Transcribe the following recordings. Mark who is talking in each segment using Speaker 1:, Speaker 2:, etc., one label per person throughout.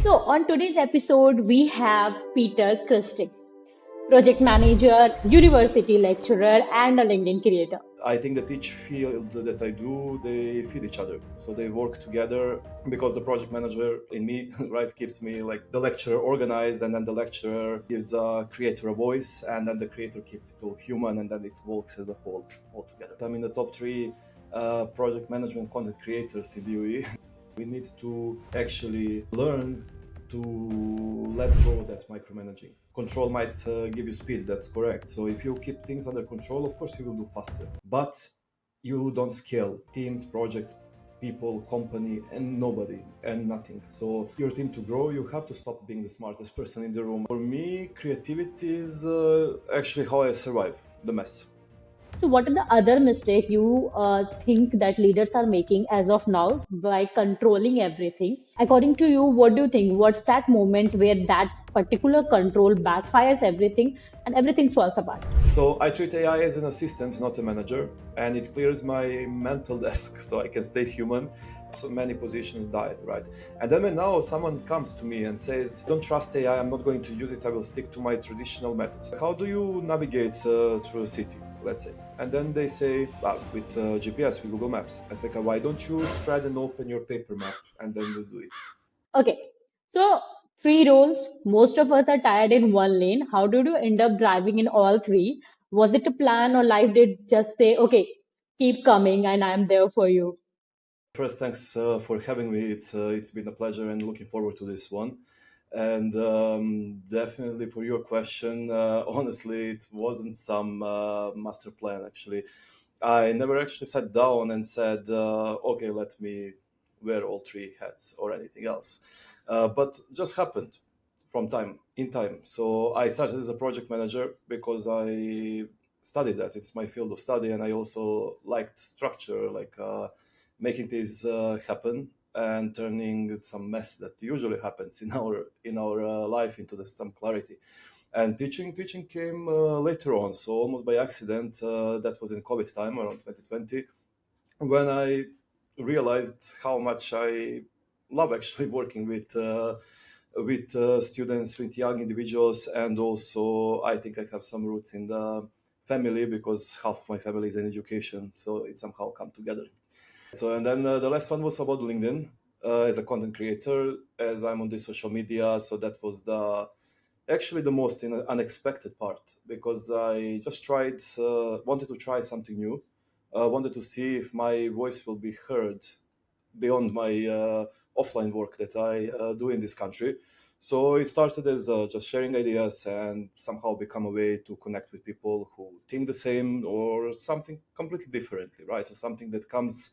Speaker 1: So, on today's episode, we have Peter Christic, project manager, university lecturer, and a LinkedIn creator.
Speaker 2: I think that each field that I do, they feed each other. So they work together because the project manager in me, right, keeps me like the lecturer organized, and then the lecturer gives a creator a voice, and then the creator keeps it all human, and then it works as a whole all together. I'm in the top three project management content creators in the UAE. We need to actually learn to let go of that micromanaging. Control might give you speed, that's correct. So if you keep things under control, of course you will do faster. But you don't scale teams, project, people, company, and nobody and nothing. So your team to grow, you have to stop being the smartest person in the room. For me, creativity is actually how I survive the mess.
Speaker 1: So, what are the other mistakes you think that leaders are making as of now by controlling everything? According to you, what do you think? What's that moment where that particular control backfires everything and everything falls apart?
Speaker 2: So I treat AI as an assistant, not a manager, and it clears my mental desk so I can stay human. So many positions died, right? And then when now someone comes to me and says, don't trust AI, I'm not going to use it, I will stick to my traditional methods. How do you navigate through a city, let's say? And then they say, well, with GPS, with Google Maps. I say, like, why don't you spread and open your paper map and then you do it?
Speaker 1: Okay, so three roles. Most of us are tired in one lane. How did you end up driving in all three? Was it a plan or life did just say, okay, keep coming and I'm there for you?
Speaker 2: First, thanks for having me. It's been a pleasure and looking forward to this one. And definitely for your question, honestly, it wasn't some master plan. Actually, I never actually sat down and said, "Okay, let me wear all three hats" or anything else. But just happened from time in time. So I started as a project manager because I studied that. It's my field of study, and I also liked structure, like making things happen and turning some mess that usually happens in our life into some clarity. And teaching came later on, so almost by accident. That was in COVID time around 2020, when I realized how much I love actually working with students, with young individuals, and also I think I have some roots in the family because half of my family is in education, so it somehow come together. So and then the last one was about LinkedIn as a content creator, as I'm on the social media. So that was the actually the most unexpected part because I just wanted to try something new, wanted to see if my voice will be heard beyond my offline work that I do in this country. So it started as just sharing ideas and somehow become a way to connect with people who think the same or something completely differently, right? So something that comes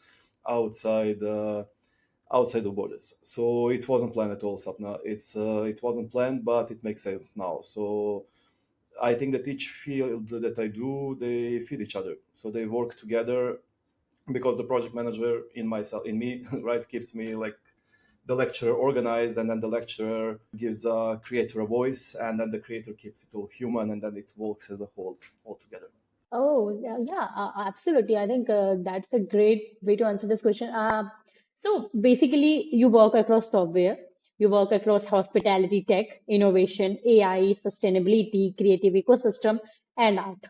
Speaker 2: outside outside the borders. So it wasn't planned at all, Sapna. It wasn't planned, but it makes sense now. So I think that each field that I do, they feed each other. So they work together because the project manager in me, right, keeps me like the lecturer organized, and then the lecturer gives a creator a voice, and then the creator keeps it all human, and then it works as a whole all together.
Speaker 1: Oh, yeah, yeah, absolutely. I think that's a great way to answer this question. So basically, you work across software, you work across hospitality tech, innovation, AI, sustainability, creative ecosystem, and art.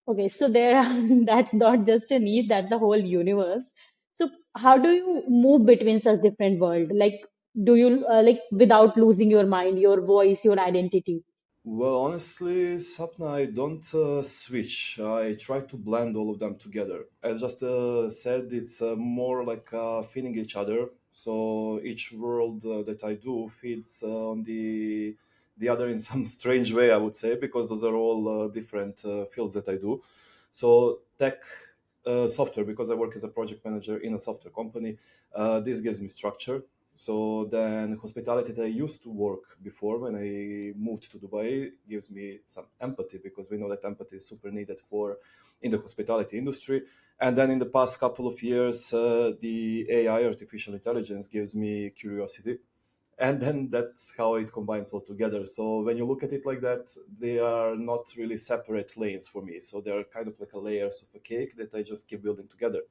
Speaker 1: Okay, so there are, that's not just a niche, that's the whole universe. So how do you move between such different world? Like, do you like without losing your mind, your voice, your identity?
Speaker 2: Well, honestly, Sapna, I don't switch. I try to blend all of them together. As just said, it's more like feeding each other. So each world that I do feeds on the other in some strange way, I would say, because those are all different fields that I do. So tech, software, because I work as a project manager in a software company, this gives me structure. So then hospitality that I used to work before when I moved to Dubai gives me some empathy, because we know that empathy is super needed for in the hospitality industry. And then in the past couple of years, the AI, artificial intelligence, gives me curiosity. And then that's how it combines all together. So when you look at it like that, they are not really separate lanes for me. So they're kind of like a layers of a cake that I just keep building together.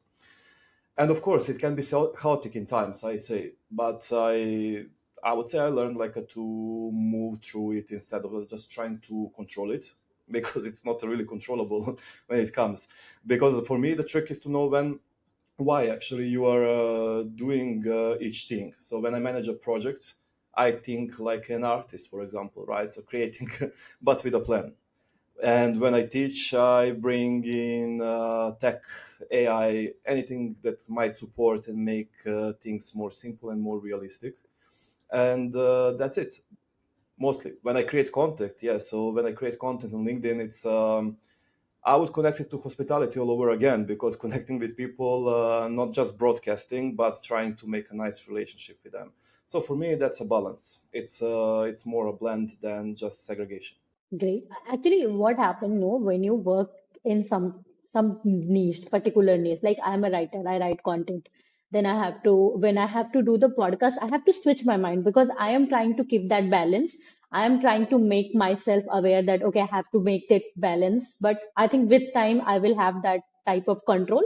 Speaker 2: And of course, it can be so chaotic in times, I say, but I would say I learned like to move through it instead of just trying to control it because it's not really controllable when it comes. Because for me, the trick is to know when why actually you are doing each thing. So when I manage a project, I think like an artist, for example, right? So creating, but with a plan. And when I teach, I bring in tech, AI, anything that might support and make things more simple and more realistic. And that's it, mostly. When I create content, yeah. So when I create content on LinkedIn, it's I would connect it to hospitality all over again because connecting with people, not just broadcasting, but trying to make a nice relationship with them. So for me, that's a balance. It's more a blend than just segregation.
Speaker 1: Great. Actually, what happened, no, when you work in some niche, particular niche, like I'm a writer, I write content. Then I have to, when I have to do the podcast, I have to switch my mind because I am trying to keep that balance. I am trying to make myself aware that, okay, I have to make that balance. But I think with time, I will have that type of control.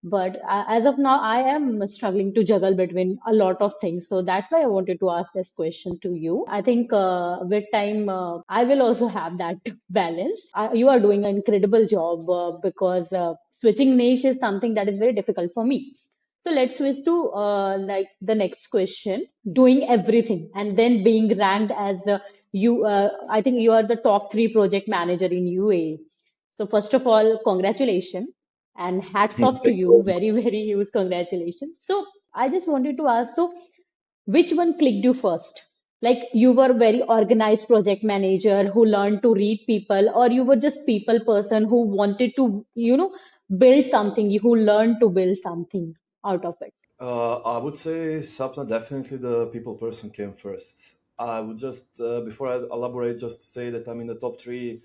Speaker 1: But as of now, I am struggling to juggle between a lot of things. So that's why I wanted to ask this question to you. I think with time, I will also have that balance. You are doing an incredible job because switching niche is something that is very difficult for me. So let's switch to like the next question. Doing everything and then being ranked as the you. I think you are the top three project manager in UAE. So first of all, congratulations and hats off to
Speaker 2: Thank
Speaker 1: you.
Speaker 2: you.
Speaker 1: Very, very huge congratulations. So I just wanted to ask, so which one clicked you first? Like you were very organized project manager who learned to read people, or you were just people person who wanted to, build something, who learned to build something out of it.
Speaker 2: I would say Sapna definitely the people person came first. I would just before I elaborate, just say that I'm in the top three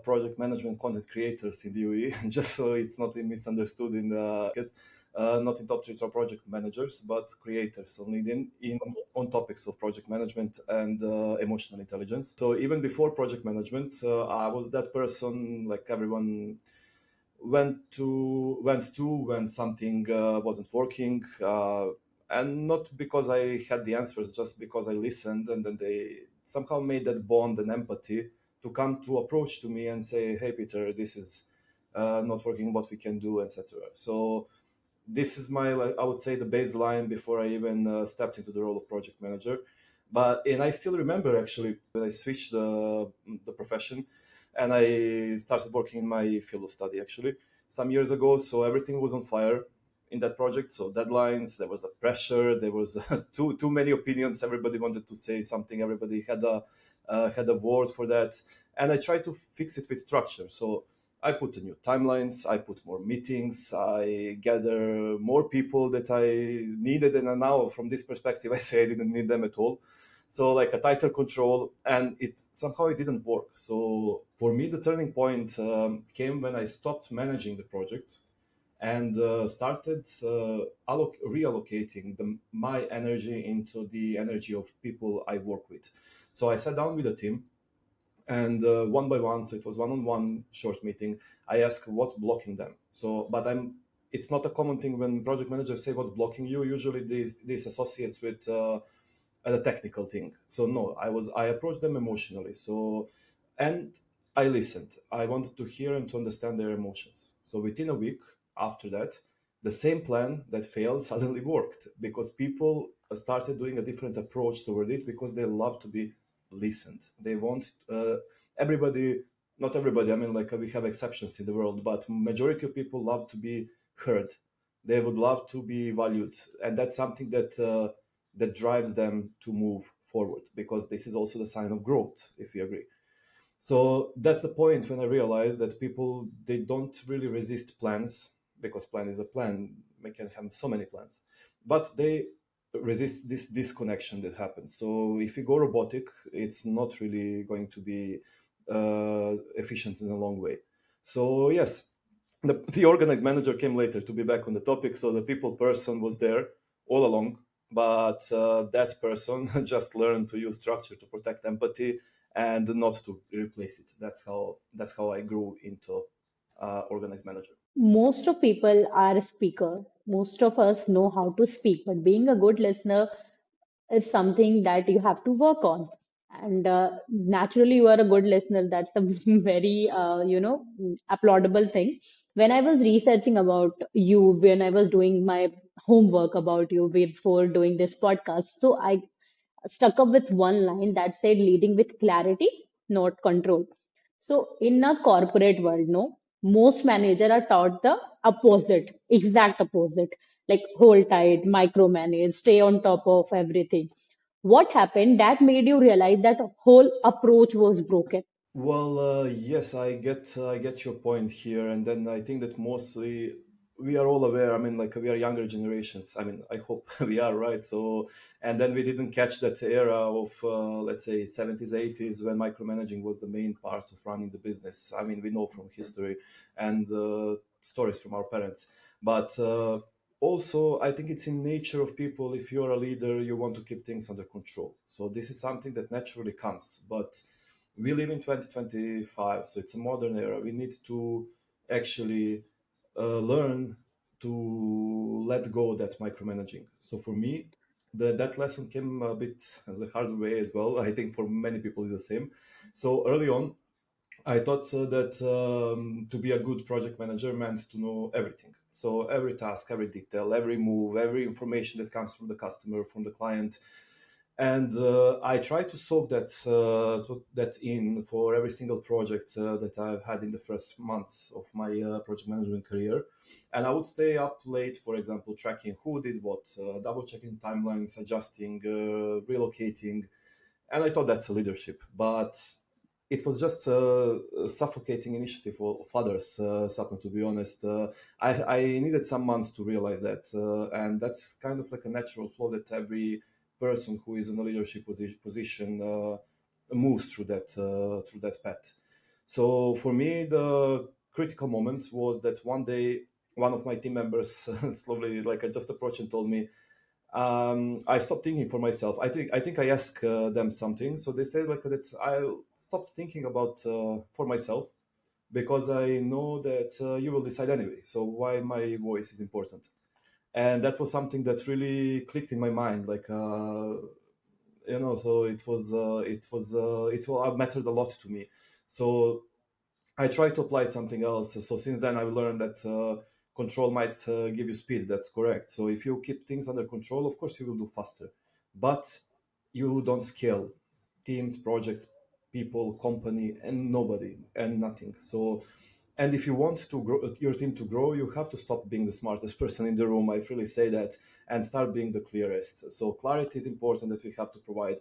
Speaker 2: project management content creators in the UAE, just so it's not misunderstood in the because not in top three top project managers, but creators on LinkedIn in on topics of project management and emotional intelligence. So even before project management, I was that person like everyone went to when something wasn't working, and not because I had the answers, just because I listened, and then they somehow made that bond and empathy to come to approach to me and say, "Hey, Peter, this is not working. What we can do, etc." So this is my like, I would say the baseline before I even stepped into the role of project manager. But and I still remember actually when I switched the profession and I started working in my field of study actually some years ago. So everything was on fire in that project. So deadlines, there was a pressure, there was too many opinions. Everybody wanted to say something. Everybody had a word for that, and I tried to fix it with structure. So I put new timelines, I put more meetings, I gather more people that I needed, and now from this perspective, I say I didn't need them at all. So like a tighter control, and it somehow it didn't work. So for me, the turning point came when I stopped managing the project and started reallocating my energy into the energy of people I work with. So I sat down with a team and one by one, so it was one-on-one short meeting, I asked what's blocking them. So but I'm it's not a common thing when project managers say what's blocking you. Usually this associates with a technical thing. So no, I approached them emotionally. So and I listened. I wanted to hear and to understand their emotions. So within a week after that, the same plan that failed suddenly worked because people started doing a different approach toward it because they love to be listened. They want everybody, not everybody. I mean, like we have exceptions in the world, but majority of people love to be heard. They would love to be valued, and that's something that drives them to move forward because this is also the sign of growth, if you agree. So that's the point when I realized that people they don't really resist plans because plan is a plan. They can have so many plans, but they resist this disconnection that happens. So if you go robotic, it's not really going to be efficient in a long way. So yes, the organized manager came later to be back on the topic. So the people person was there all along, but that person just learned to use structure to protect empathy and not to replace it. That's how I grew into organized manager.
Speaker 1: Most of people are a speaker. Most of us know how to speak, but being a good listener is something that you have to work on. And naturally, you are a good listener. That's a very, applaudable thing. When I was researching about you, when I was doing my homework about you before doing this podcast, so I stuck up with one line that said leading with clarity, not control. So in a corporate world, no, most managers are taught the opposite, exact opposite, like hold tight, micromanage, stay on top of everything. What happened that made you realize that whole approach was broken?
Speaker 2: Well, yes, I get your point here, and then I think that mostly we are all aware. I mean, like we are younger generations. I mean, I hope we are right. So, and then we didn't catch that era of let's say 70s, 80s when micromanaging was the main part of running the business. I mean, we know from history and stories from our parents, but also I think it's in nature of people. If you're a leader, you want to keep things under control. So this is something that naturally comes, but we live in 2025, so it's a modern era. We need to actually learn to let go that micromanaging. So for me, that lesson came a bit the hard way as well. I think for many people is the same. So early on, I thought that to be a good project manager meant to know everything. So every task, every detail, every move, every information that comes from the customer, from the client, and I try to soak that in for every single project that I've had in the first months of my project management career. And I would stay up late, for example, tracking who did what, double checking timelines, adjusting, relocating, and I thought that's a leadership, but it was just a suffocating initiative of others, Sapna, to be honest. I needed some months to realize that, and that's kind of like a natural flow that every person who is in a leadership position moves through that path. So for me, the critical moment was that one day one of my team members slowly, like I just approached and told me, I stopped thinking for myself. I think I asked them something, so they said like that. I stopped thinking about for myself because I know that you will decide anyway. So why my voice is important? And that was something that really clicked in my mind. Like so it mattered a lot to me. So I try to apply something else. So since then, I've learned that control might give you speed. That's correct. So if you keep things under control, of course you will do faster, but you don't scale teams, project, people, company, and nobody and nothing. So, and if you want to grow your team to grow, you have to stop being the smartest person in the room. I really say that, and start being the clearest. So clarity is important that we have to provide.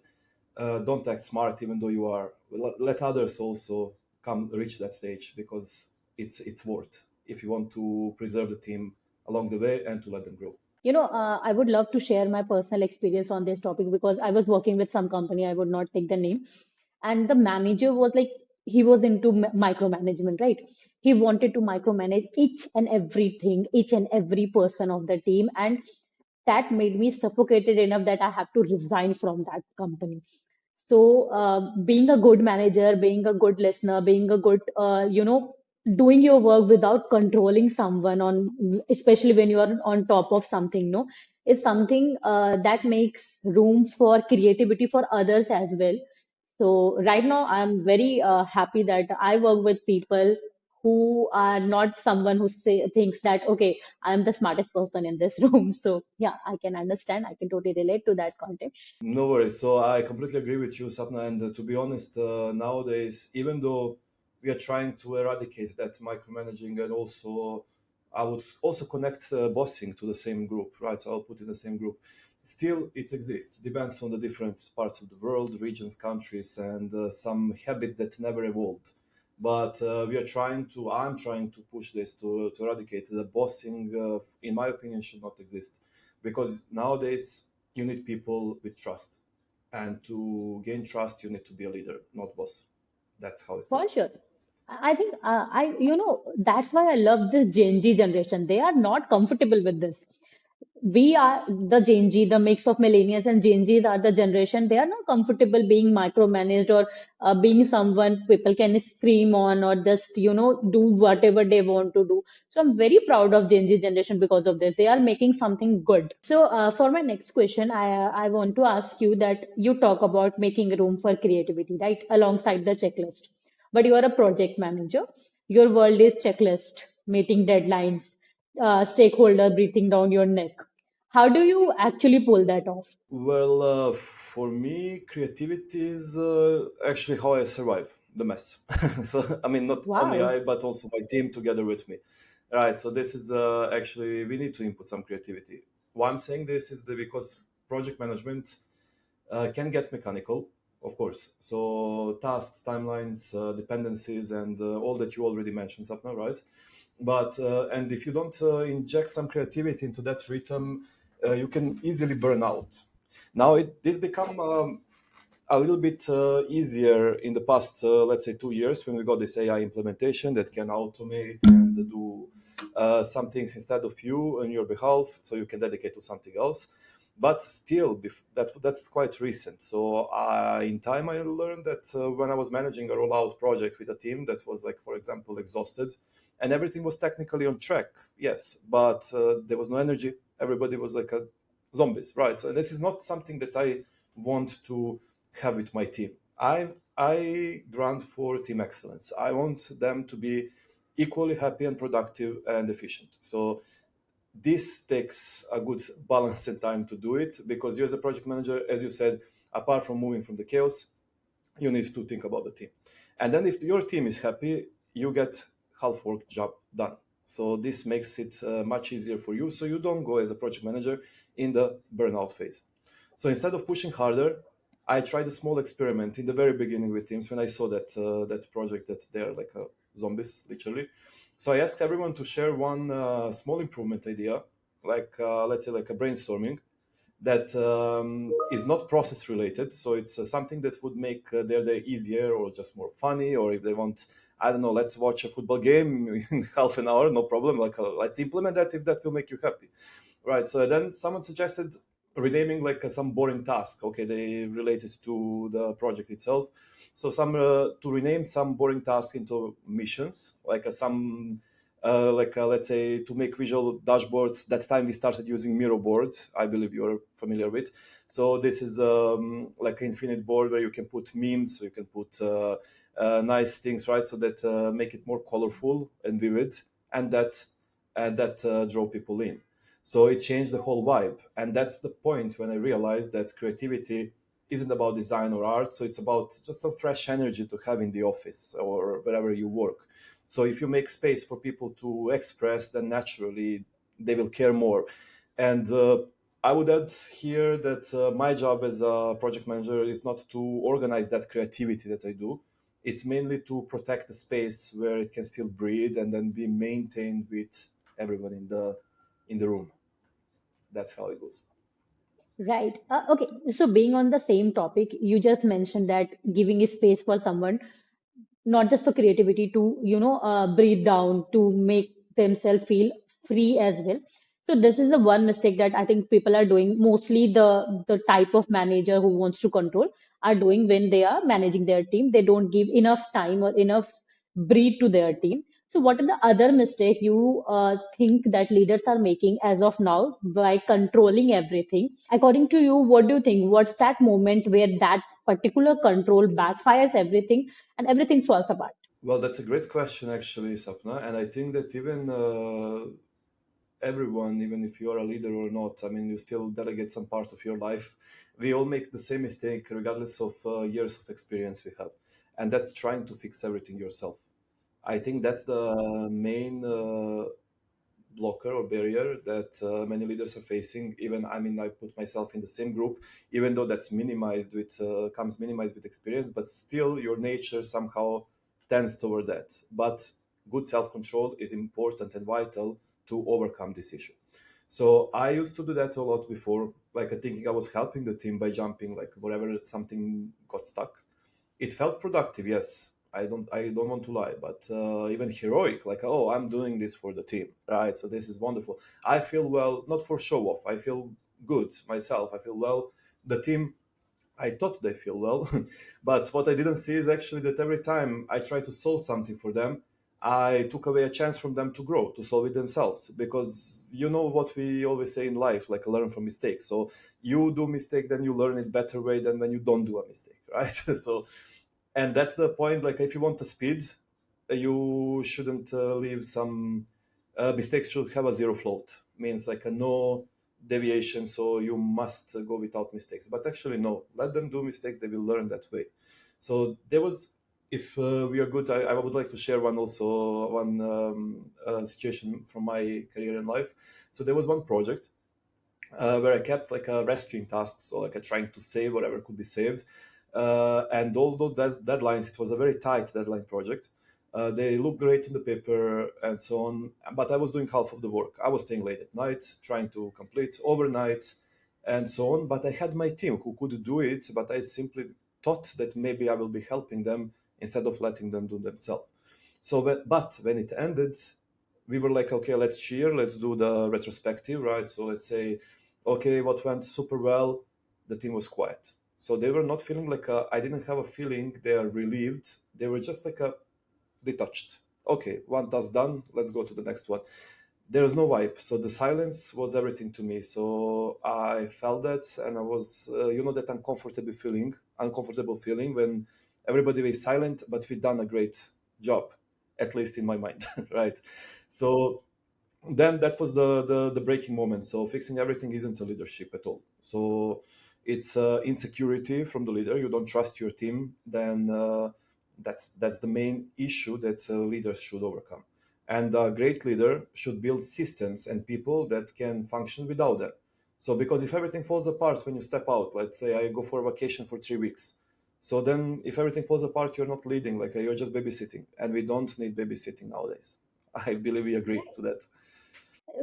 Speaker 2: Don't act smart even though you are. Let others also come reach that stage because it's worth if you want to preserve the team along the way and to let them grow.
Speaker 1: I would love to share my personal experience on this topic because I was working with some company, I would not take the name. And the manager was like, he was into micromanagement, right? He wanted to micromanage each and everything, each and every person of the team. And that made me suffocated enough that I have to resign from that company. So, being a good manager, being a good listener, being a good, doing your work without controlling someone on, especially when you are on top of something, no, is something that makes room for creativity for others as well. So right now, I'm very happy that I work with people who are not someone who thinks that, okay, I'm the smartest person in this room. So yeah, I can understand. I can totally relate to that content.
Speaker 2: No worries. So I completely agree with you, Sapna. And to be honest, nowadays, even though we are trying to eradicate that micromanaging, and also I would also connect bossing to the same group, right? So I'll put in the same group. Still, it exists. Depends on the different parts of the world, regions, countries, and some habits that never evolved. But I'm trying to push this to eradicate the bossing. In my opinion, should not exist because nowadays you need people with trust, and to gain trust you need to be a leader, not boss. That's how it
Speaker 1: For
Speaker 2: works.
Speaker 1: sure. I think that's why I love this Gen Z generation. They are not comfortable with this. we are the Gen Z, the mix of millennials and Gen Zs are the generation. They are not comfortable being micromanaged or being someone people can scream on or just, do whatever they want to do. So I'm very proud of Gen Z generation because of this. They are making something good. So for my next question, I want to ask you that you talk about making room for creativity, right, alongside the checklist. But you are a project manager. Your world is checklist, meeting deadlines, stakeholder breathing down your neck. How do you actually pull that off?
Speaker 2: Well, for me, creativity is actually how I survive the mess. So, I mean, not only
Speaker 1: Wow.
Speaker 2: I, but also my team together with me. Right. So, this is actually, we need to input some creativity. Why I'm saying this is that because project management can get mechanical, of course. So, tasks, timelines, dependencies, and all that you already mentioned, Sapna, right? But and if you don't inject some creativity into that rhythm, you can easily burn out. Now this become a little bit easier in the past, let's say 2 years, when we got this AI implementation that can automate and do some things instead of you on your behalf, so you can dedicate to something else. But still, that's quite recent. So in time, I learned that when I was managing a rollout project with a team that was like, for example, exhausted, and everything was technically on track, yes, but there was no energy. Everybody was like a zombies, right? So this is not something that I want to have with my team. I grant for team excellence. I want them to be equally happy and productive and efficient. So this takes a good balance and time to do it, because you as a project manager, as you said, apart from moving from the chaos, you need to think about the team. And then if your team is happy, you get half work job done. So this makes it much easier for you, so you don't go as a project manager in the burnout phase. So instead of pushing harder, I tried a small experiment in the very beginning with teams when I saw that project that they're like zombies, literally. So I asked everyone to share one small improvement idea, like let's say like a brainstorming, that is not process related. So it's something that would make their day easier or just more funny. Or if they want, I don't know, let's watch a football game in half an hour, no problem. Like, let's implement that if that will make you happy. Right. So then someone suggested renaming like some boring task. Okay, they related to the project itself. So some to rename some boring task into missions, like some let's say to make visual dashboards. That time we started using Miro board. I believe you're familiar with. So this is like an infinite board where you can put memes, so you can put nice things, right? So that make it more colorful and vivid, and that draw people in. So it changed the whole vibe, and that's the point when I realized that creativity isn't about design or art. So it's about just some fresh energy to have in the office or wherever you work. So if you make space for people to express, then naturally they will care more. And I would add here that my job as a project manager is not to organize that creativity that I do. It's mainly to protect the space where it can still breathe and then be maintained with everyone in the room. That's how it goes.
Speaker 1: Right. Okay. So being on the same topic, you just mentioned that giving a space for someone, not just for creativity, to breathe down, to make themselves feel free as well. So this is the one mistake that I think people are doing. Mostly the type of manager who wants to control are doing when they are managing their team. They don't give enough time or enough breathe to their team. So what are the other mistake you think that leaders are making as of now by controlling everything? According to you, what do you think? What's that moment where that particular control backfires everything and everything falls apart?
Speaker 2: Well, that's a great question, actually, Sapna. And I think that even everyone, even if you are a leader or not, I mean, you still delegate some part of your life. We all make the same mistake, regardless of years of experience we have. And that's trying to fix everything yourself. I think that's the main blocker or barrier that many leaders are facing. Even, I mean, I put myself in the same group, even though that's minimized with comes minimized with experience, but still your nature somehow tends toward that. But good self-control is important and vital to overcome this issue. So I used to do that a lot before, like thinking I was helping the team by jumping like wherever something got stuck. It felt productive, yes, I don't want to lie, but even heroic, like, oh, I'm doing this for the team, right? So this is wonderful. I feel well, not for show off. I feel good myself. I feel well. The team, I thought they feel well, but what I didn't see is actually that every time I try to solve something for them, I took away a chance from them to grow, to solve it themselves. Because you know what we always say in life, like learn from mistakes. So you do mistake, then you learn it better way than when you don't do a mistake, right? So, and that's the point. Like if you want the speed, you shouldn't leave some mistakes should have a zero float, means like a no deviation, so you must go without mistakes. But actually no, let them do mistakes, they will learn that way. So there was, if we are good, I would like to share one situation from my career in life. So there was one project where I kept like rescuing tasks, or like trying to save whatever could be saved. And although that's deadlines, it was a very tight deadline project. They looked great in the paper and so on, but I was doing half of the work. I was staying late at night, trying to complete overnight and so on. But I had my team who could do it, but I simply thought that maybe I will be helping them instead of letting them do themselves. So, but when it ended, we were like, okay, let's cheer, let's do the retrospective, right? So let's say, okay, what went super well? The team was quiet. So they were not feeling like I didn't have a feeling they are relieved. They were just like detached. Okay, one task done, let's go to the next one. There is no vibe. So the silence was everything to me. So I felt that, and I was, that uncomfortable feeling when everybody was silent, but we done a great job, at least in my mind, right? So then that was the breaking moment. So fixing everything isn't a leadership at all. So it's insecurity from the leader. You don't trust your team. Then that's the main issue that leaders should overcome. And a great leader should build systems and people that can function without them. So because if everything falls apart when you step out, let's say I go for a vacation for 3 weeks. So then if everything falls apart, you're not leading, like you're just babysitting. And we don't need babysitting nowadays. I believe we agree to that.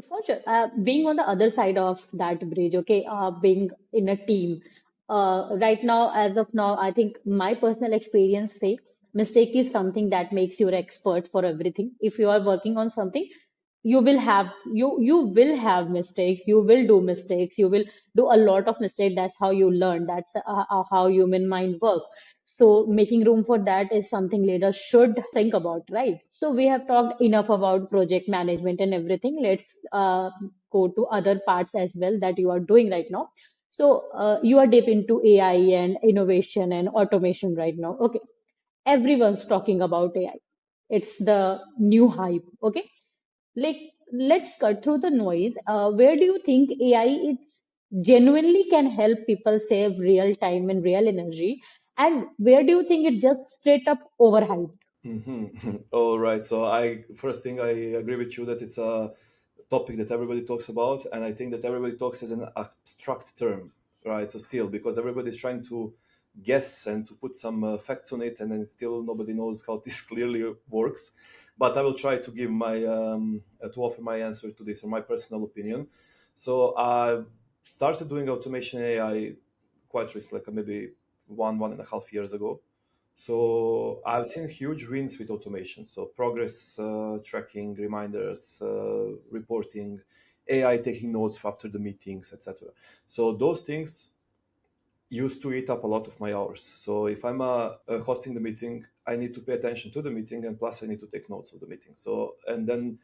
Speaker 1: For sure. Being on the other side of that bridge, okay, being in a team. Right now, as of now, I think my personal experience say mistake is something that makes you an expert for everything. If you are working on something, you will have mistakes. You will do mistakes. You will do a lot of mistakes. That's how you learn. That's how human mind work. So making room for that is something leaders should think about, right? So we have talked enough about project management and everything. Let's go to other parts as well that you are doing right now. So you are deep into AI and innovation and automation right now. Okay, everyone's talking about AI. It's the new hype. Okay, like let's cut through the noise. Where do you think AI is genuinely can help people save real time and real energy, and where do you think it just straight up overhyped?
Speaker 2: All right. So I first thing I agree with you that it's a topic that everybody talks about, and I think that everybody talks as an abstract term, right? So still, because everybody's trying to guess and to put some facts on it, and then still nobody knows how this clearly works. But I will try to give my to offer my answer to this or my personal opinion. So I've started doing automation AI quite recently, like maybe 1.5 years ago. So I've seen huge wins with automation. So progress tracking, reminders, reporting, AI taking notes after the meetings, etc. So those things used to eat up a lot of my hours. So if I'm hosting the meeting, I need to pay attention to the meeting, and plus I need to take notes of the meeting. So and then,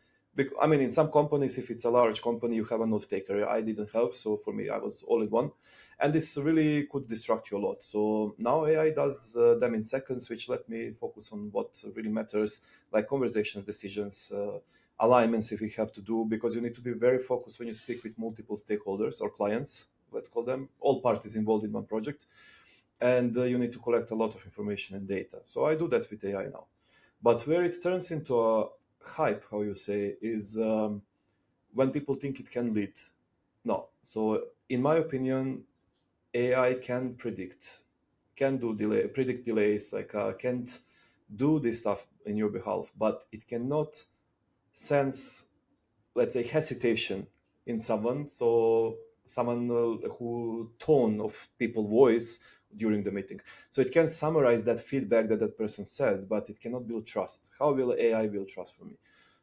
Speaker 2: I mean, in some companies, if it's a large company, you have a note taker. I didn't have, so for me, I was all in one, and this really could distract you a lot. So now AI does them in seconds, which let me focus on what really matters, like conversations, decisions. Alignments if we have to do, because you need to be very focused when you speak with multiple stakeholders or clients, let's call them, all parties involved in one project, and you need to collect a lot of information and data. So I do that with AI now. But where it turns into a hype, how you say, is when people think it can lead. No. So in my opinion, AI can can do predict delays, like can't do this stuff in your behalf, but it cannot sense, let's say, hesitation in someone. So someone who tone of people voice during the meeting. So it can summarize that feedback that that person said, but it cannot build trust. How will AI build trust for me?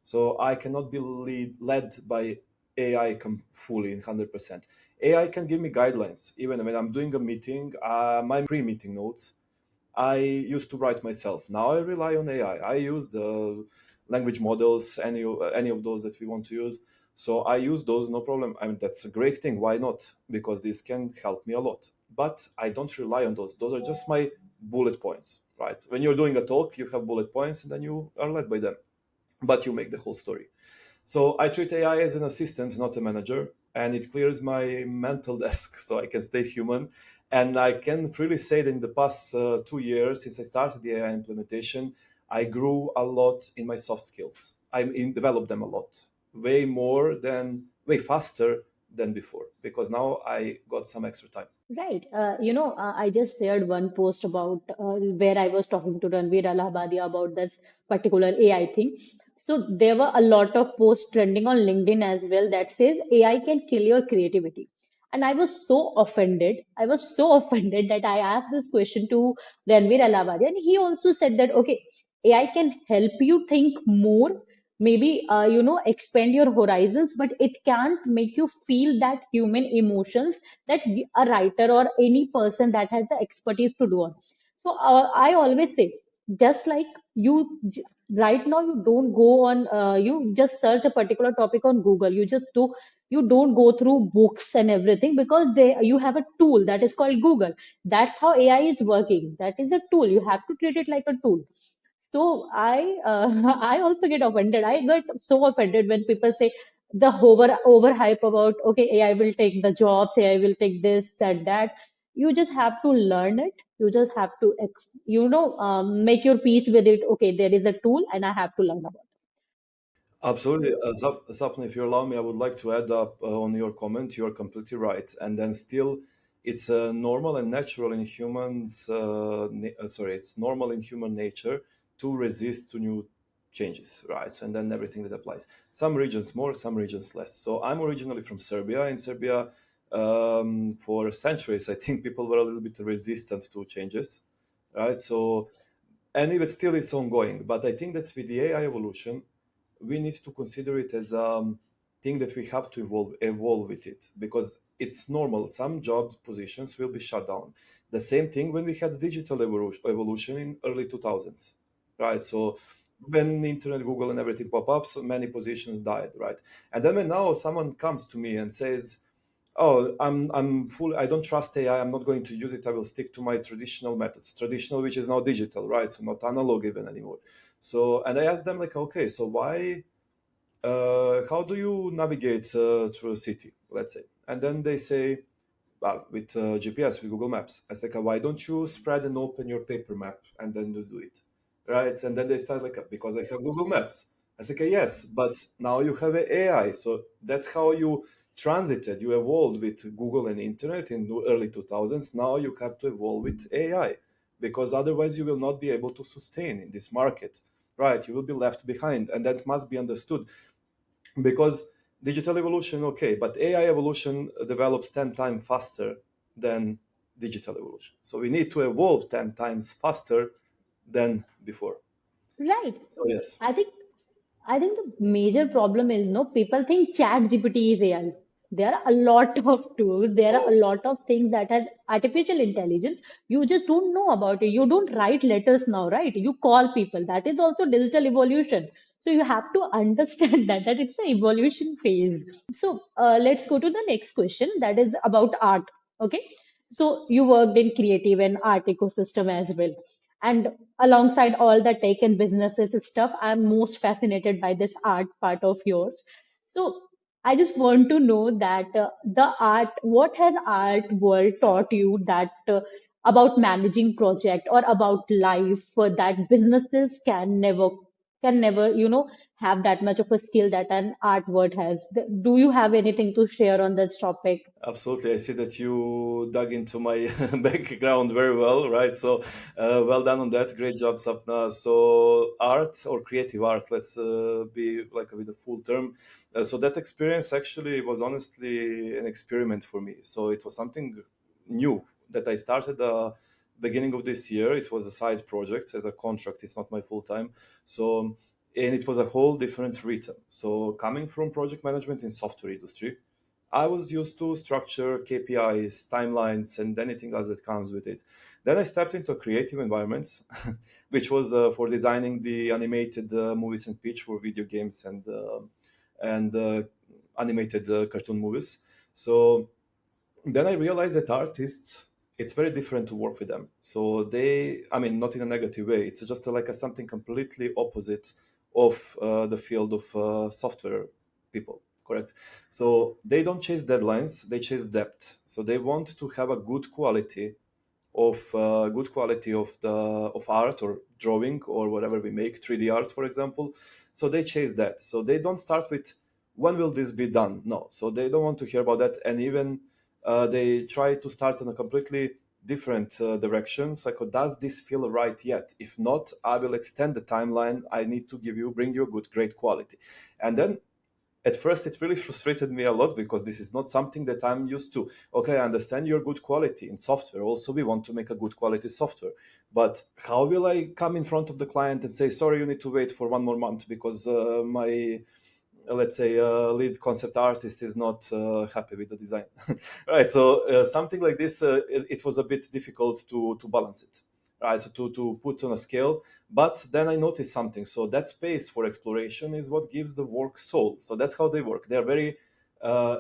Speaker 2: So I cannot be led by AI fully in 100%. AI can give me guidelines. Even when I'm doing a meeting, my pre-meeting notes, I used to write myself. Now I rely on AI. I use the language models, any of those that we want to use. So I use those, no problem. I mean, that's a great thing. Why not? Because this can help me a lot. But I don't rely on those. Those are just my bullet points, right? When you're doing a talk, you have bullet points and then you are led by them, but you make the whole story. So I treat AI as an assistant, not a manager, and it clears my mental desk so I can stay human. And I can freely say that in the past 2 years, since I started the AI implementation, I grew a lot in my soft skills. Developed them a lot, way faster than before, because now I got some extra time.
Speaker 1: Right. I just shared one post about where I was talking to Ranveer Allahabadia about this particular AI thing. So there were a lot of posts trending on LinkedIn as well that says AI can kill your creativity. And I was so offended. I was so offended that I asked this question to Ranveer Allahabadia, and he also said that okay, AI can help you think more, maybe expand your horizons, but it can't make you feel that human emotions that a writer or any person that has the expertise to do on. So I always say, just like right now you don't go on, you just search a particular topic on Google, you don't go through books and everything, because you have a tool that is called Google. That's how AI is working. That is a tool. You have to treat it like a tool. So I also get offended. I get so offended when people say the overhype about okay, AI will take the jobs, AI will take this, that. You just have to learn it. You just have to make your peace with it. Okay, there is a tool, and I have to learn about it.
Speaker 2: Absolutely. Sapna, if you allow me, I would like to add up on your comment. You're completely right. And then still, it's normal and natural in humans, it's normal in human nature to resist to new changes, right? So, and then everything that applies. Some regions more, some regions less. So I'm originally from Serbia. In Serbia, for centuries, I think people were a little bit resistant to changes, right? So, and it still is ongoing. But I think that with the AI evolution, we need to consider it as a thing that we have to evolve with it, because it's normal. Some job positions will be shut down. The same thing when we had digital evolution in early 2000s, right? So when internet, Google, and everything pop up, so many positions died, right? And then when now someone comes to me and says, oh, I'm full, I don't trust AI, I'm not going to use it, I will stick to my traditional methods, traditional, which is now digital, right? So not analog even anymore. So, and I asked them like, okay, so why, how do you navigate through a city, let's say? And then they say, well, with GPS, with Google Maps. I said, like, why don't you spread and open your paper map and then you do it, right? And then they start like, because I have Google Maps. I said, okay, yes, but now you have AI, so that's how you transited. You evolved with Google and internet in the early 2000s. Now you have to evolve with AI, because otherwise you will not be able to sustain in this market, right? You will be left behind, and that must be understood, because digital evolution, okay, but AI evolution develops 10 times faster than digital evolution. So we need to evolve 10 times faster than before.
Speaker 1: Right.
Speaker 2: So yes,
Speaker 1: I think I think the major problem is no, people think ChatGPT is AI. There are a lot of tools, there are a
Speaker 2: oh,
Speaker 1: lot of things that has artificial intelligence. You just don't know about it. You don't write letters now, right? You call people. That is also digital evolution. So you have to understand that it's an evolution phase. So let's go to the next question that is about art. Okay. So you worked in creative and art ecosystem as well. And alongside all the tech and businesses and stuff, I'm most fascinated by this art part of yours. So I just want to know that what has art world taught you that about managing project or about life that businesses can never, have that much of a skill that an art world has. Do you have anything to share on this topic?
Speaker 2: absolutely. I see that you dug into my background very well, right? So well done on that. Great job, Sapna. So art or creative art, let's be like with a full term. So that experience actually was honestly an experiment for me. So it was something new that I started beginning of this year. It was a side project as a contract. It's not my full time. So, and it was a whole different rhythm. So coming from project management in software industry, I was used to structure, KPIs, timelines, and anything else that comes with it. Then I stepped into creative environments, which was for designing the animated movies and pitch for video games and animated cartoon movies. So then I realized that artists, it's very different to work with them. So they, I mean, not in a negative way. It's just like a something completely opposite of the field of software people. Correct. So they don't chase deadlines; they chase depth. So they want to have a good quality of the of art or drawing or whatever we make, 3D art for example. So they chase that. So they don't start with when will this be done. No, so they don't want to hear about that. And even they try to start in a completely different directions, like, oh, does this feel right yet? If not, I will extend the timeline. I need to bring you good, great quality. And then at first it really frustrated me a lot because this is not something that I'm used to. Okay, I understand your good quality in software, also we want to make a good quality software, but how will I come in front of the client and say, sorry, you need to wait for 1 more month because my let's say lead concept artist is not happy with the design. Right, so something like this, it was a bit difficult to balance it, right? So to put on a scale. But then I noticed something. So that space for exploration is what gives the work soul. So that's how they work. They're very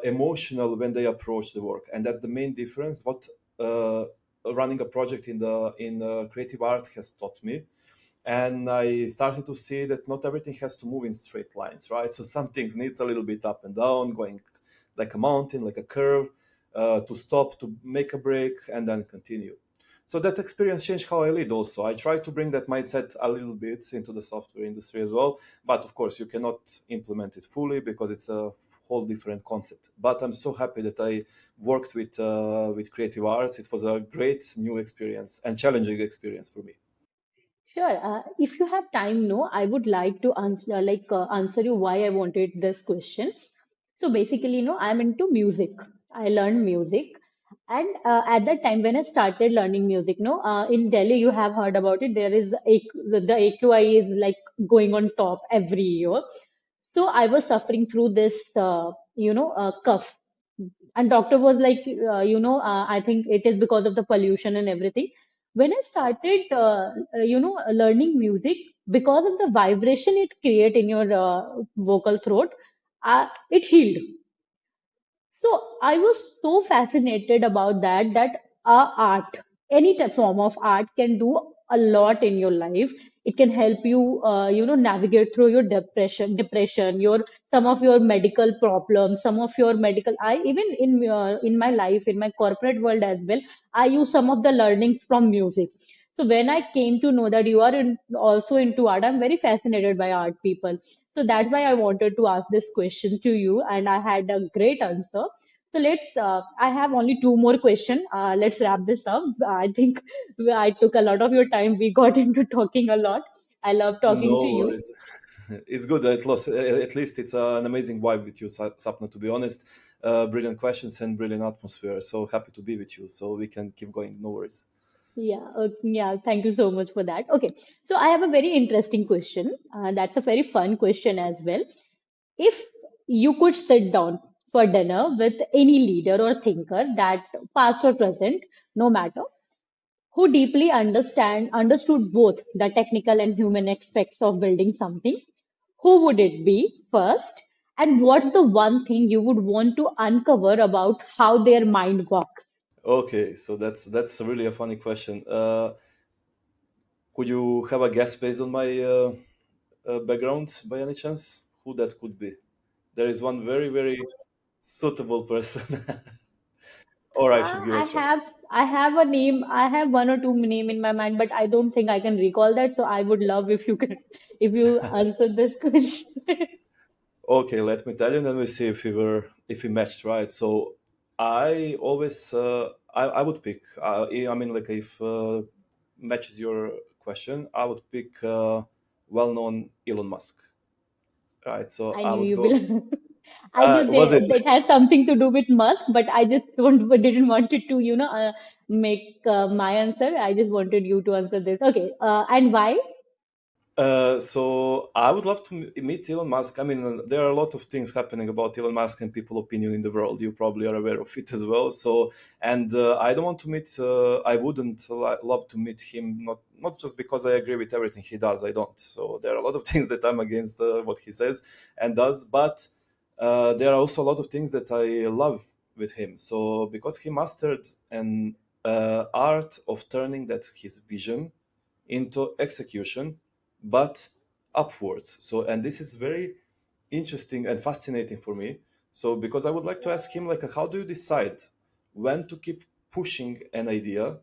Speaker 2: emotional when they approach the work, and that's the main difference. What running a project in creative art has taught me. And I started to see that not everything has to move in straight lines, right? So some things needs a little bit up and down, going like a mountain, like a curve, to stop, to make a break, and then continue. So that experience changed how I lead also. I try to bring that mindset a little bit into the software industry as well. But of course, you cannot implement it fully because it's a whole different concept. But I'm so happy that I worked with creative arts. It was a great new experience and challenging experience for me.
Speaker 1: Sure. If you have time, no, I would like to answer answer you why I wanted this question. So basically, I'm into music. I learned music, and at that time when I started learning music, in Delhi, you have heard about it. There is the AQI is like going on top every year. So I was suffering through this, cough, and doctor was like, I think it is because of the pollution and everything. When I started, learning music, because of the vibration it create in your vocal throat, it healed. So I was so fascinated about that art, any form of art can do a lot in your life. It can help you, navigate through your depression, your some of your medical problems, some of your medical. I even in my life, in my corporate world as well, I use some of the learnings from music. So when I came to know that you are also into art, I'm very fascinated by art people. So that's why I wanted to ask this question to you, and I had a great answer. So let's. I have only two more questions. Let's wrap this up. I think I took a lot of your time. We got into talking a lot. I love talking to
Speaker 2: No
Speaker 1: you.
Speaker 2: worries. It's good. At least it's an amazing vibe with you, Sapna, to be honest. Brilliant questions and brilliant atmosphere. So happy to be with you. So we can keep going. No worries.
Speaker 1: Yeah, yeah. Thank you so much for that. Okay, so I have a very interesting question. That's a very fun question as well. If you could sit down for dinner with any leader or thinker, that past or present, no matter, who deeply understood both the technical and human aspects of building something, who would it be first? And what's the one thing you would want to uncover about how their mind works?
Speaker 2: Okay, so that's really a funny question. Could you have a guess based on my background by any chance? Who that could be? There is one very, very suitable person, or I should give a try.
Speaker 1: I have a name. I have one or two name in my mind, but I don't think I can recall that. So I would love if you can, if you answer this question.
Speaker 2: Okay, let me tell you, and then we see if we matched, right? So I always I would pick. I mean, like if matches your question, I would pick well-known Elon Musk, right? So
Speaker 1: I
Speaker 2: I
Speaker 1: knew
Speaker 2: would
Speaker 1: you
Speaker 2: go.
Speaker 1: will. I knew
Speaker 2: Was it?
Speaker 1: that has something to do with Musk, but I just don't didn't want it to, make my answer. I just wanted you to answer this. Okay, and why?
Speaker 2: So I would love to meet Elon Musk. I mean, there are a lot of things happening about Elon Musk and people opinion in the world. You probably are aware of it as well. So, and I don't want to meet. I wouldn't love to meet him. Not just because I agree with everything he does. I don't. So there are a lot of things that I'm against what he says and does. But there are also a lot of things that I love with him. So because he mastered an art of turning that his vision into execution, but upwards. So, and this is very interesting and fascinating for me. So, because I would like to ask him, like, how do you decide when to keep pushing an idea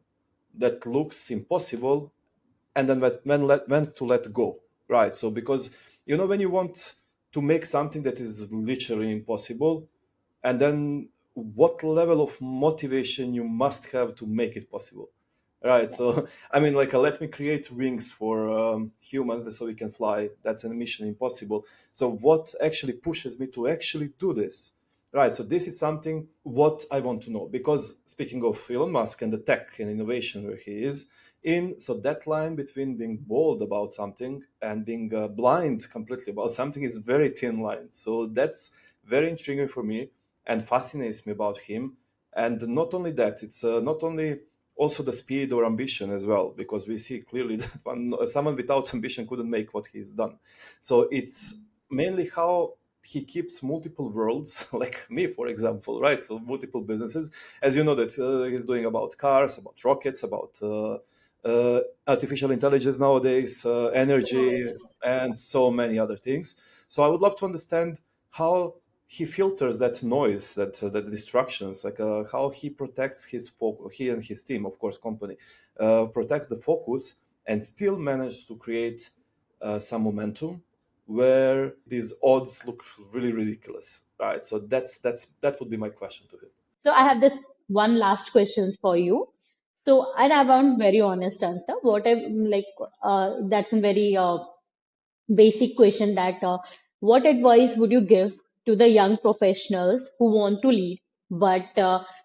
Speaker 2: that looks impossible, and then when to let go, right? So, because when you want to make something that is literally impossible, and then what level of motivation you must have to make it possible, right? So I mean, like, let me create wings for humans so we can fly. That's a mission impossible. So what actually pushes me to actually do this, right? So this is something what I want to know, because speaking of Elon Musk and the tech and innovation where he is in, so that line between being bold about something and being blind completely about something is a very thin line. So that's very intriguing for me and fascinates me about him. And not only that, it's not only also the speed or ambition as well, because we see clearly that someone without ambition couldn't make what he's done. So it's mainly how he keeps multiple worlds, like me, for example, right? So multiple businesses, as you know, that he's doing about cars, about rockets, about artificial intelligence nowadays, energy, and so many other things. So I would love to understand how he filters that noise, that distractions, like how he protects his focus. He and his team, of course, company, protects the focus and still manage to create some momentum where these odds look really ridiculous, right? So that would be my question to him.
Speaker 1: So I have this one last question for you. So, and I want very honest answer. What I like, that's a very basic question that what advice would you give to the young professionals who want to lead but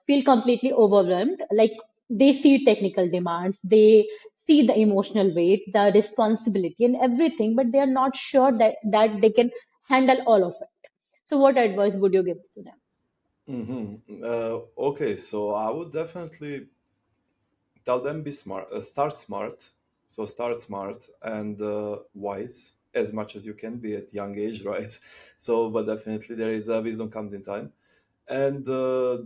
Speaker 1: feel completely overwhelmed? Like they see technical demands, they see the emotional weight, the responsibility, and everything, but they are not sure that they can handle all of it. So, what advice would you give to them?
Speaker 2: Okay, so I would definitely tell them be smart, start smart. So start smart and wise as much as you can be at young age, right? So, but definitely there is wisdom comes in time. And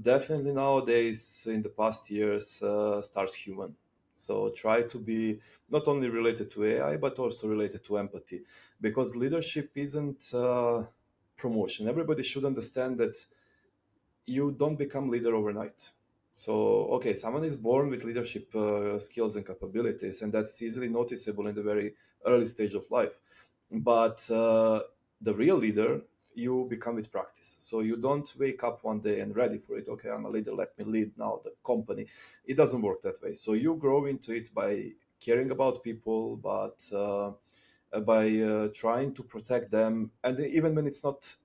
Speaker 2: definitely nowadays, in the past years, start human. So try to be not only related to AI, but also related to empathy, because leadership isn't promotion. Everybody should understand that you don't become leader overnight. So, okay, someone is born with leadership skills and capabilities, and that's easily noticeable in the very early stage of life. But the real leader, you become with practice. So you don't wake up one day and ready for it. Okay, I'm a leader. Let me lead now the company. It doesn't work that way. So you grow into it by caring about people, but by trying to protect them, and even when it's not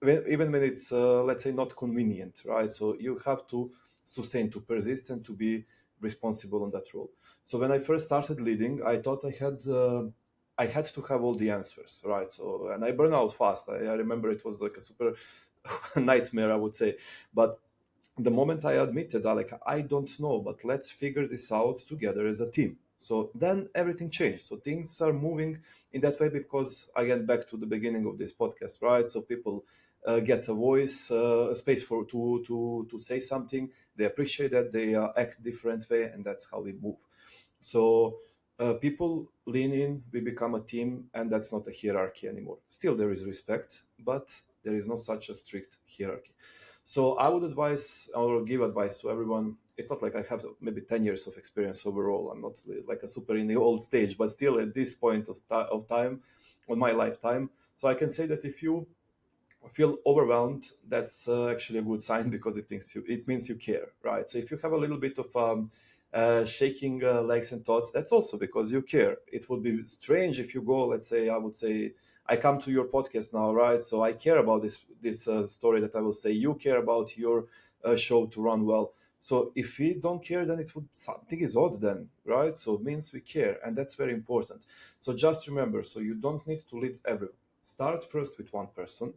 Speaker 2: even when it's let's say not convenient, right? So you have to sustain, to persist, and to be responsible on that role. So when I first started leading, I thought I had to have all the answers, right? So, and I burn out fast. I remember it was like a super nightmare, I would say. But the moment I admitted, like, I don't know, but let's figure this out together as a team. So then everything changed. So things are moving in that way because, again, back to the beginning of this podcast, right? So people get a voice, a space for to say something. They appreciate that, they act different way, and that's how we move. So people lean in, we become a team, and that's not a hierarchy anymore. Still, there is respect, but there is not such a strict hierarchy. So I would advise or give advice to everyone. It's not like I have maybe 10 years of experience overall. I'm not like a super in the old stage, but still at this point of time on my lifetime. So I can say that if you feel overwhelmed, that's actually a good sign because it means you care, right? So if you have a little bit of shaking legs and thoughts, that's also because you care. It would be strange if you go, let's say, I would say, I come to your podcast now, right? So I care about this story that I will say. You care about your show to run well. So if we don't care, then it would something is odd then, right? So it means we care, and that's very important. So just remember, so you don't need to lead everyone. Start first with one person,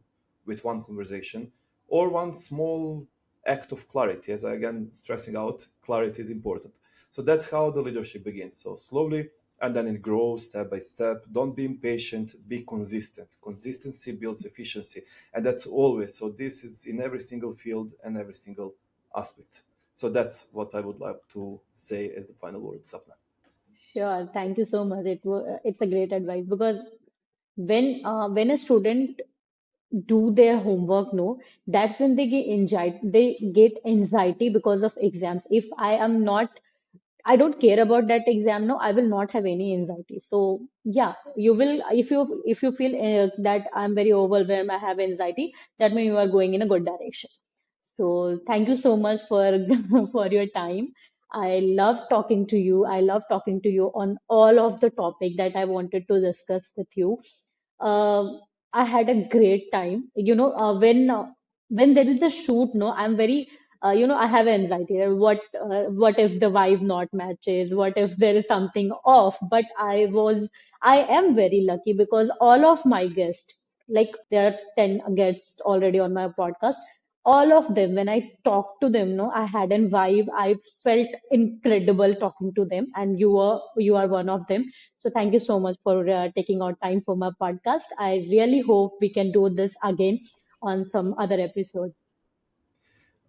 Speaker 2: with one conversation, or one small act of clarity. As I again stressing out, clarity is important. So that's how the leadership begins. So slowly, and then it grows step by step. Don't be impatient, be consistent. Consistency builds efficiency, and that's always. So this is in every single field and every single aspect. So that's what I would like to say as the final word, Sapna.
Speaker 1: Sure, thank you so much. It's a great advice because when a student do their homework, no, that's when they get anxiety because of exams. If I don't care about that exam, no, I will not have any anxiety. So yeah, you will if you feel that I'm very overwhelmed, I have anxiety, that means you are going in a good direction. So thank you so much for for your time. I love talking to you. I love talking to you on all of the topic that I wanted to discuss with you. I had a great time. When there is a shoot, no, I'm very I have anxiety. What if the vibe not matches? What if there is something off? But I am very lucky because all of my guests, like there are 10 guests already on my podcast, all of them, when I talked to them, no, I had a vibe. I felt incredible talking to them, and you are one of them. So thank you so much for taking out time for my podcast. I really hope we can do this again on some other episode.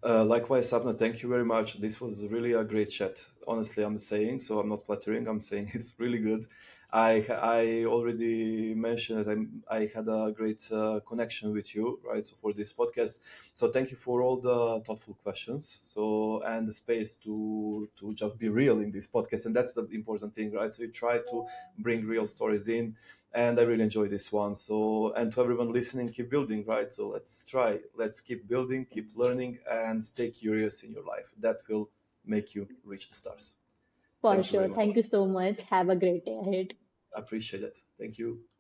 Speaker 2: Likewise, Sapna, thank you very much. This was really a great chat. Honestly, I'm saying, so I'm not flattering. I'm saying it's really good. I already mentioned that I had a great connection with you, right? So for this podcast, so thank you for all the thoughtful questions. So and the space to just be real in this podcast, and that's the important thing, right? So we try to bring real stories in, and I really enjoy this one. So, and to everyone listening, keep building, right? So let's keep building, keep learning, and stay curious in your life. That will make you reach the stars.
Speaker 1: For
Speaker 2: Thank you
Speaker 1: sure.
Speaker 2: very much.
Speaker 1: Thank you so much. Have a great day ahead.
Speaker 2: I appreciate it. Thank you.